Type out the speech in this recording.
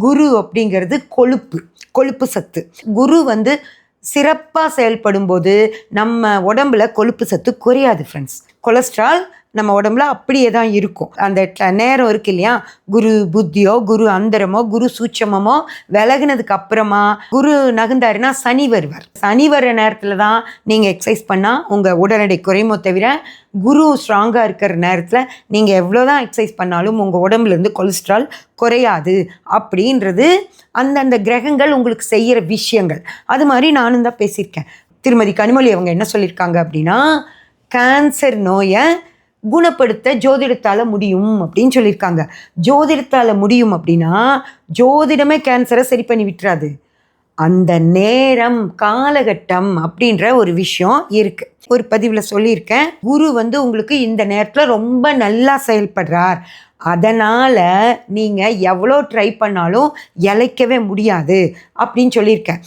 குரு அப்படிங்கிறது கொழுப்பு சத்து. குரு வந்து சிறப்பாக செயல்படும் போது நம்ம உடம்புல கொழுப்பு சத்து குறையாது ஃப்ரெண்ட்ஸ். கொலஸ்ட்ரால் நம்ம உடம்புல அப்படியே தான் இருக்கும். அந்த நேரம் இருக்கு இல்லையா, குரு புத்தியோ குரு அந்தரமோ குரு சூட்சமோ விலகினதுக்கு அப்புறமா குரு நகுந்தாருன்னா சனி வருவார். சனி வர நேரத்தில் தான் நீங்கள் எக்ஸசைஸ் பண்ணால் உங்கள் உடல் எடை குறையுமோ தவிர, குரு ஸ்ட்ராங்காக இருக்கிற நேரத்தில் நீங்கள் எவ்வளோதான் எக்ஸசைஸ் பண்ணாலும் உங்கள் உடம்புலேருந்து கொலஸ்ட்ரால் குறையாது அப்படின்றது அந்தந்த கிரகங்கள் உங்களுக்கு செய்கிற விஷயங்கள். அது மாதிரி நானும் தான் பேசியிருக்கேன். திருமதி கனிமொழி அவங்க என்ன சொல்லியிருக்காங்க அப்படின்னா, கேன்சர் நோயை குணப்படுத்த ஜோதிடத்தால் முடியும் அப்படின்னு சொல்லியிருக்காங்க. ஜோதிடத்தால் முடியும் அப்படின்னா ஜோதிடமே கேன்சரை சரி பண்ணி விட்டுறாது. அந்த நேரம் காலகட்டம் அப்படின்ற ஒரு விஷயம் இருக்கு. ஒரு பதிவில் சொல்லியிருக்கேன், குரு வந்து உங்களுக்கு இந்த நேரத்தில் ரொம்ப நல்லா செயல்படுறார், அதனால் நீங்கள் எவ்வளோ ட்ரை பண்ணாலும் இழைக்கவே முடியாது அப்படின்னு சொல்லியிருக்கேன்.